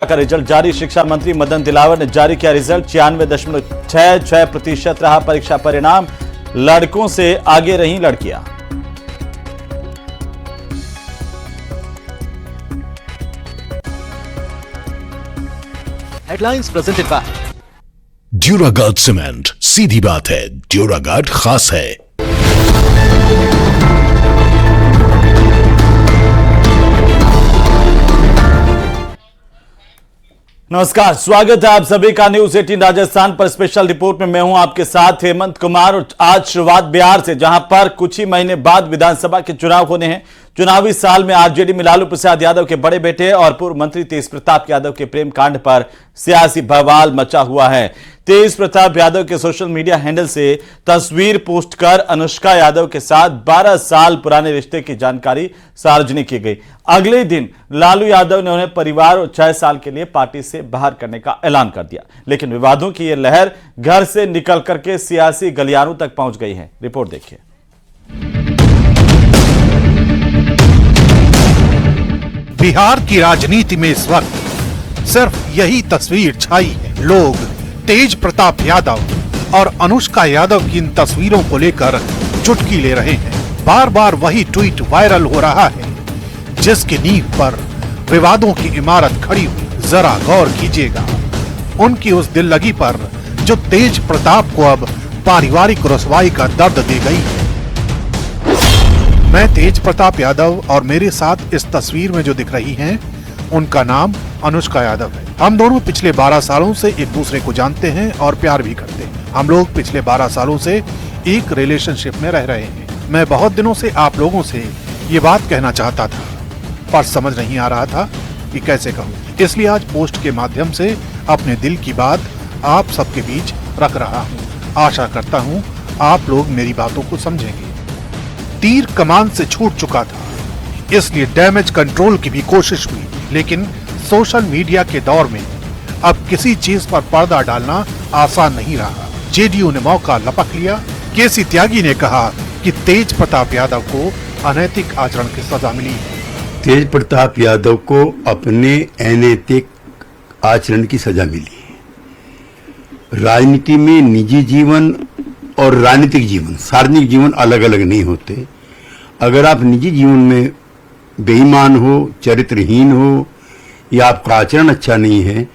का रिजल्ट जारी। शिक्षा मंत्री मदन दिलावर ने जारी किया रिजल्ट। 96.66% रहा परीक्षा परिणाम। लड़कों से आगे रही लड़कियां। Headlines presented by Duraguard cement. सीधी बात है, ड्यूरागार्ड खास है। नमस्कार, स्वागत है आप सभी का न्यूज 18 राजस्थान पर स्पेशल रिपोर्ट में। मैं हूं आपके साथ हेमंत कुमार। और आज शुरुआत बिहार से, जहां पर कुछ ही महीने बाद विधानसभा के चुनाव होने हैं। चुनावी साल में आरजेडी में लालू प्रसाद यादव के बड़े बेटे और पूर्व मंत्री तेज प्रताप यादव के प्रेम कांड पर सियासी बवाल मचा हुआ है। तेज प्रताप यादव के सोशल मीडिया हैंडल से तस्वीर पोस्ट कर अनुष्का यादव के साथ 12 साल पुराने रिश्ते की जानकारी सार्वजनिक की गई। अगले दिन लालू यादव ने उन्हें परिवार और 6 साल के लिए पार्टी से बाहर करने का ऐलान कर दिया। लेकिन विवादों की यह लहर घर से निकल करके सियासी गलियारों तक पहुंच गई है। रिपोर्ट देखिए। बिहार की राजनीति में इस वक्त सिर्फ यही तस्वीर छाई है। लोग तेज प्रताप यादव और अनुष्का यादव की इन तस्वीरों को लेकर चुटकी ले रहे हैं। बार बार वही ट्वीट वायरल हो रहा है जिसकी नींव पर विवादों की इमारत खड़ी हुई। जरा गौर कीजिएगा उनकी उस दिल लगी पर जो तेज प्रताप को अब पारिवारिक रुसवाई का दर्द दे गई है। मैं तेज प्रताप यादव और मेरे साथ इस तस्वीर में जो दिख रही हैं, उनका नाम अनुष्का यादव है। हम दोनों पिछले 12 सालों से एक दूसरे को जानते हैं और प्यार भी करते हैं। हम लोग पिछले 12 सालों से एक रिलेशनशिप में रह रहे हैं। मैं बहुत दिनों से आप लोगों से ये बात कहना चाहता था, पर समझ नहीं आ रहा था कि कैसे कहूँ। इसलिए आज पोस्ट के माध्यम से अपने दिल की बात आप सबके बीच रख रहा हूँ। आशा करता हूँ आप लोग मेरी बातों को समझेंगे। तीर कमान से छूट चुका था, इसलिए डैमेज कंट्रोल की भी कोशिश हुई। लेकिन सोशल मीडिया के दौर में अब किसी चीज पर पर्दा डालना आसान नहीं रहा। जेडीयू ने मौका लपक लिया। केसी त्यागी ने कहा कि तेज प्रताप यादव को अनैतिक आचरण की सजा मिली है। तेज प्रताप यादव को अपने अनैतिक आचरण की सजा मिली है। राजनीति में निजी जीवन और राजनीतिक जीवन, सार्वजनिक जीवन अलग अलग नहीं होते। अगर आप निजी जीवन में बेईमान हो, चरित्रहीन हो या आपका आचरण अच्छा नहीं है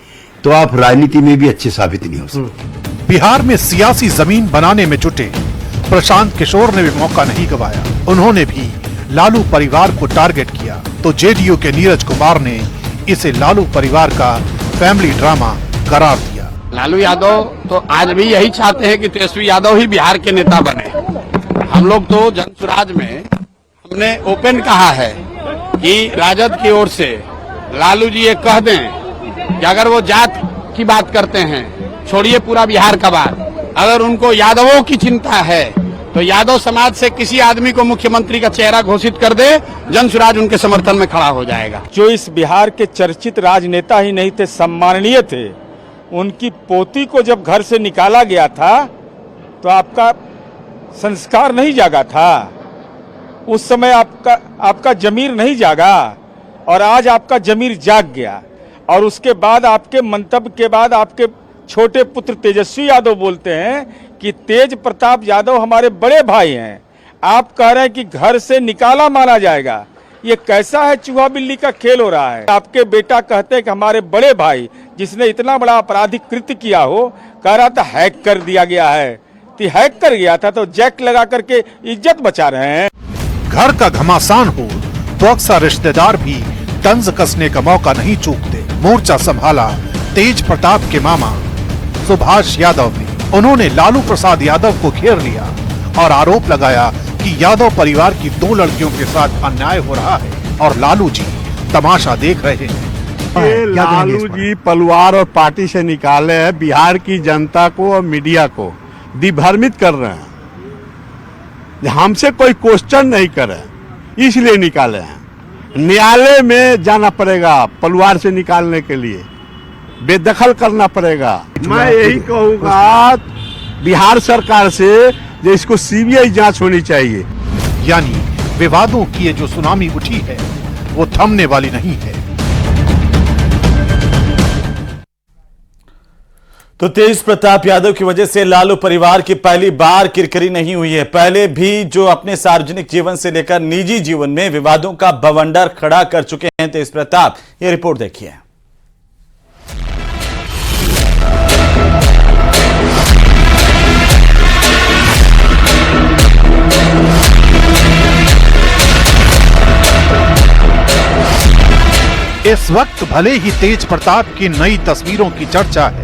तो आप राजनीति में भी अच्छे साबित नहीं हो सकते। बिहार में सियासी जमीन बनाने में जुटे प्रशांत किशोर ने भी मौका नहीं गवाया। उन्होंने भी लालू परिवार को टारगेट किया तो जेडीयू के नीरज कुमार ने इसे लालू परिवार का फैमिली ड्रामा करार दिया। लालू यादव तो आज भी यही चाहते हैं कि तेजस्वी यादव ही बिहार के नेता बने। हम लोग तो जनसुराज में हमने ओपन कहा है कि राजद की ओर से लालू जी ये कह दें कि अगर वो जात की बात करते हैं, छोड़िए पूरा बिहार का बात, अगर उनको यादवों की चिंता है तो यादव समाज से किसी आदमी को मुख्यमंत्री का चेहरा घोषित कर दे, जनसुराज उनके समर्थन में खड़ा हो जाएगा। जो इस बिहार के चर्चित राजनेता ही नहीं थे, सम्माननीय थे, उनकी पोती को जब घर से निकाला गया था तो आपका संस्कार नहीं जागा था। उस समय आपका जमीर नहीं जागा और आज आपका जमीर जाग गया। और उसके बाद आपके मंतव्य के बाद आपके छोटे पुत्र तेजस्वी यादव बोलते हैं कि तेज प्रताप यादव हमारे बड़े भाई हैं। आप कह रहे हैं कि घर से निकाला माना जाएगा। ये कैसा है, चूहा बिल्ली का खेल हो रहा है। आपके बेटा कहते हैं कि हमारे बड़े भाई जिसने इतना बड़ा आपराधिक कृत्य किया हो, कह रहा था हैक कर दिया गया है। तो हैक कर गया था तो जैक लगा करके इज्जत बचा रहे हैं। घर का घमासान हो तो अक्सर रिश्तेदार भी तंज कसने का मौका नहीं चूकते। मोर्चा संभाला तेज प्रताप के मामा सुभाष यादव ने। उन्होंने लालू प्रसाद यादव को घेर लिया और आरोप लगाया कि यादव परिवार की 2 लड़कियों के साथ अन्याय हो रहा है और लालू जी तमाशा देख रहे हैं। लालू जी परिवार और पार्टी से निकाले हैं, बिहार की जनता को और मीडिया को दिग्भ्रमित कर रहे हैं। हमसे कोई क्वेश्चन नहीं करे, इसलिए निकाले हैं। न्यायालय में जाना पड़ेगा परिवार से निकालने के लिए, बेदखल करना पड़ेगा। मैं यही कहूँगा बिहार सरकार से जो इसको सीबीआई जांच होनी चाहिए। यानी विवादों की ये जो सुनामी उठी है वो थमने वाली नहीं है। तो तेज प्रताप यादव की वजह से लालू परिवार की पहली बार किरकिरी नहीं हुई है। पहले भी जो अपने सार्वजनिक जीवन से लेकर निजी जीवन में विवादों का बवंडर खड़ा कर चुके हैं तेज प्रताप। ये रिपोर्ट देखिए। इस वक्त भले ही तेज प्रताप की नई तस्वीरों की चर्चा है,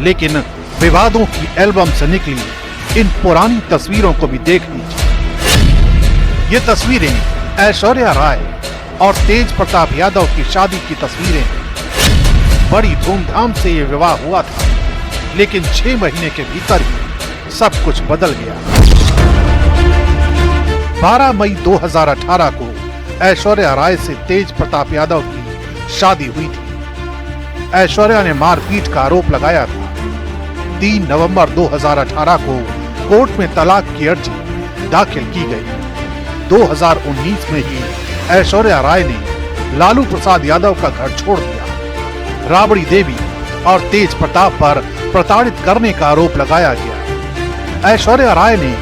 लेकिन विवादों की एल्बम से निकली इन पुरानी तस्वीरों को भी देख लीजिए। ये तस्वीरें ऐश्वर्या राय और तेज प्रताप यादव की शादी की तस्वीरें हैं। बड़ी धूमधाम से ये विवाह हुआ था, लेकिन 6 महीने के भीतर ही सब कुछ बदल गया। 12 मई 2018 को ऐश्वर्या राय से तेज प्रताप यादव की शादी हुई थी। ऐश्वर्या ने मारपीट का आरोप लगाया था। 3 नवंबर 2018 को कोर्ट में तलाक की अर्जी दाखिल की गई। 2019 में ही ऐश्वर्या राय ने लालू प्रसाद यादव का घर छोड़ दिया। राबड़ी देवी और तेज प्रताप पर प्रताड़ित करने का आरोप लगाया गया। ऐश्वर्या राय ने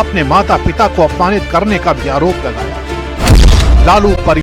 अपने माता पिता को अपमानित करने का भी आरोप लगाया। लालू परिवार